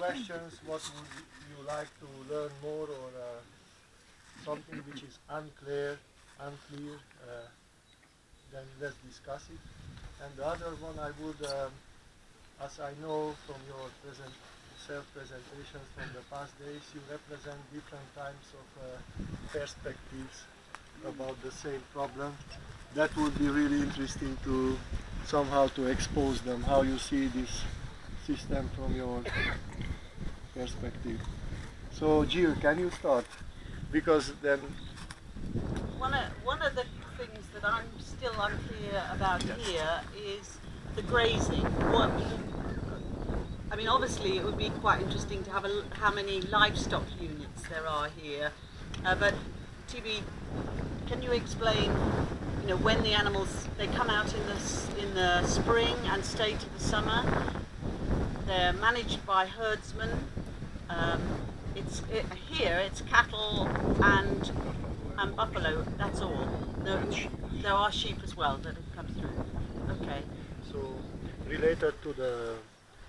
questions, what would you like to learn more, or something which is unclear, then let's discuss it. And the other one I would, as I know from your self-presentations from the past days, you represent different types of perspectives about the same problem. That would be really interesting to somehow to expose them, how you see this system from your perspective. So Jill, can you start? Because then... One of the things that I'm still unclear about here is the grazing. I mean, obviously it would be quite interesting to have how many livestock units there are here, but TB, can you explain, you know, when the animals, they come out in the spring and stay to the summer? They're managed by herdsmen. Here it's cattle and buffalo. That's all. There are sheep as well that have come through. Okay. So related to the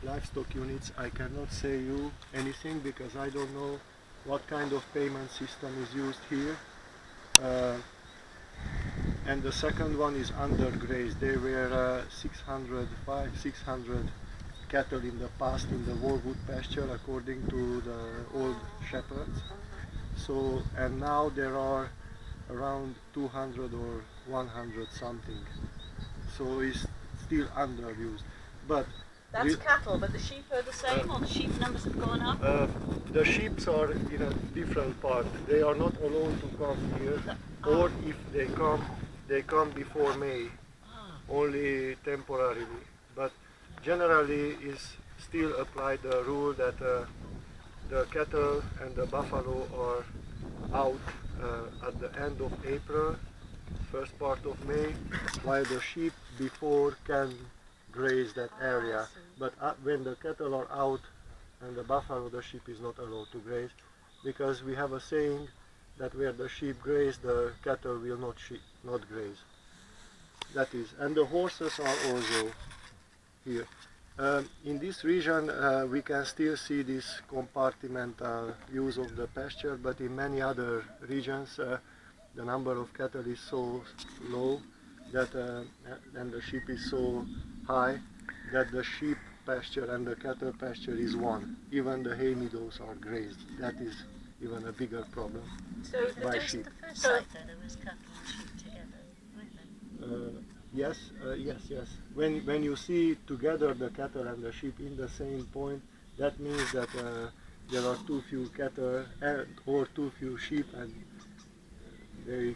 livestock units, I cannot say you anything because I don't know what kind of payment system is used here. And the second one is undergrazed. There were 600 cattle in the past in the Worlwood pasture according to the old shepherds. So, and now there are around 200 or 100 something. So it's still underused. But that's cattle, but the sheep are the same, or the sheep numbers have gone up? The sheep are in a different part. They are not allowed to come here, or if they come before May, only temporarily. But generally is still applied the rule that the cattle and the buffalo are out at the end of April, first part of May, while the sheep before can graze that area. But when the cattle are out and the buffalo, the sheep is not allowed to graze, because we have a saying that where the sheep graze, the cattle will not graze. That is, and the horses are also here. In this region we can still see this compartmental use of the pasture, but in many other regions the number of cattle is so low that and the sheep is so high that the sheep pasture and the cattle pasture is one. Even the hay meadows are grazed. That is even a bigger problem by sheep. The first site there was cattle and sheep together, weren't they? Yes. When you see together the cattle and the sheep in the same point, that means that there are too few cattle or too few sheep, and they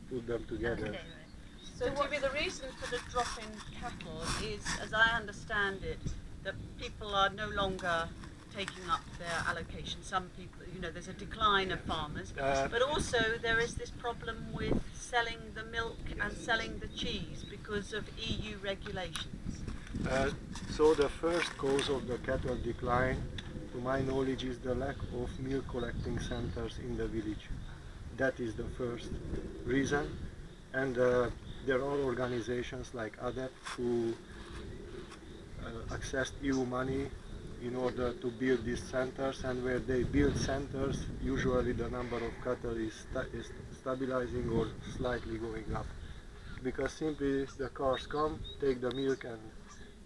put them together. Okay, right. So maybe the reason for the drop in cattle is, as I understand it, that people are no longer taking up their allocation. Some people, you know, there's a decline of farmers, but also there is this problem with selling the milk and selling the cheese because of EU regulations. So the first cause of the cattle decline, to my knowledge, is the lack of milk collecting centers in the village. That is the first reason, and there are organizations like ADEP who accessed EU money in order to build these centers, and where they build centers, usually the number of cattle is stabilizing or slightly going up, because simply the cars come, take the milk, and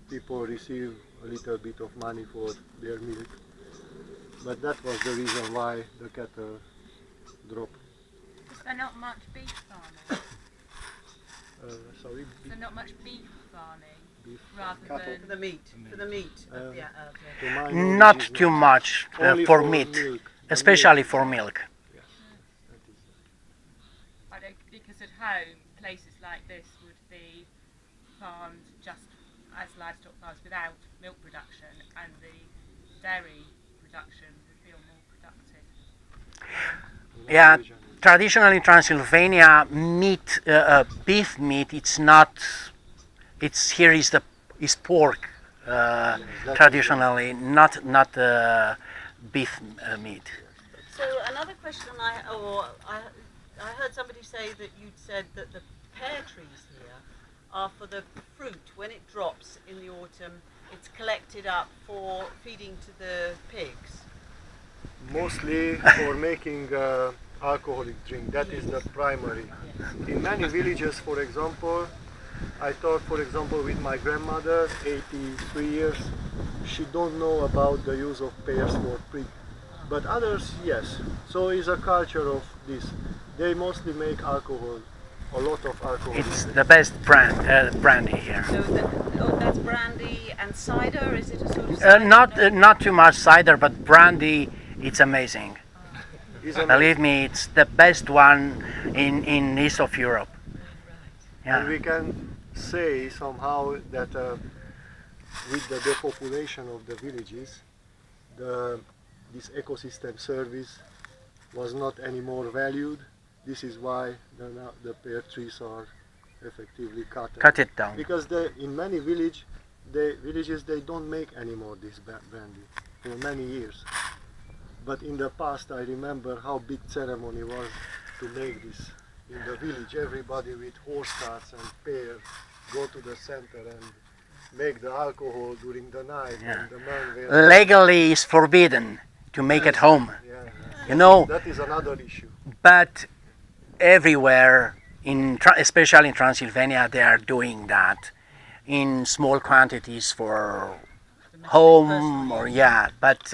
people receive a little bit of money for their milk. But that was the reason why the cattle dropped. Is there not much beef farming? Sorry? Is there not much beef farming? Beef, rather cattle. than For the meat. To my knowledge, Not is too much only for meat, milk. especially for milk. Yes, that is. I don't, because at home places like this would be farmed just as livestock farms without milk production, and the dairy production would feel more productive. Yeah, traditionally in Transylvania, meat, beef meat, it's not. It's here is pork. Traditionally, not beef meat. So another question I heard somebody say that you'd said that the pear trees here are for the fruit. When it drops in the autumn, it's collected up for feeding to the pigs. Mostly for making alcoholic drink. That is the primary. In many villages, for example, I talk, for example, with my grandmother, 83 years. She don't know about the use of pears for pig, but others, yes. So it's a culture of this. They mostly make alcohol, a lot of alcohol. It's the best brandy here. So that's brandy and cider. Is it a sort of cider? Not too much cider, but brandy. It's amazing. It's amazing. Believe me, it's the best one in east of Europe. And Yeah. we can say somehow that with the depopulation of the villages, this ecosystem service was not anymore valued. This is why the pear trees are effectively cut. Cut it down. Because in many villages they don't make anymore this brandy for many years. But in the past I remember how big ceremony was to make this in the village. Everybody with horse carts and pear go to the center and make the alcohol during the night. Yeah. And the men were, Legally, it's forbidden to make at home. yeah, You know, that is another issue. but everywhere, especially in Transylvania, they are doing that in small quantities for home or yeah. But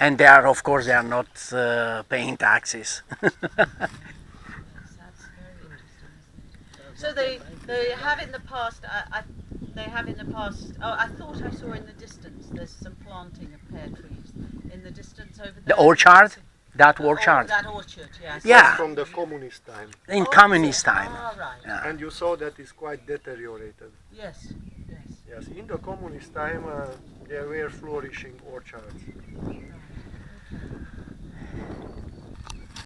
and they are, of course, they are not paying taxes. So they have in the past. They have in the past. Oh, I thought I saw in the distance. There's some planting of pear trees in the distance over there. The orchard, that Oh, orchard, that orchard, yes. Yeah. That's from the communist time. in Oh, communist is it? time. Ah, right. Yeah. And you saw that it's quite deteriorated. Yes. Yes. Yes, in the communist time there were flourishing orchards.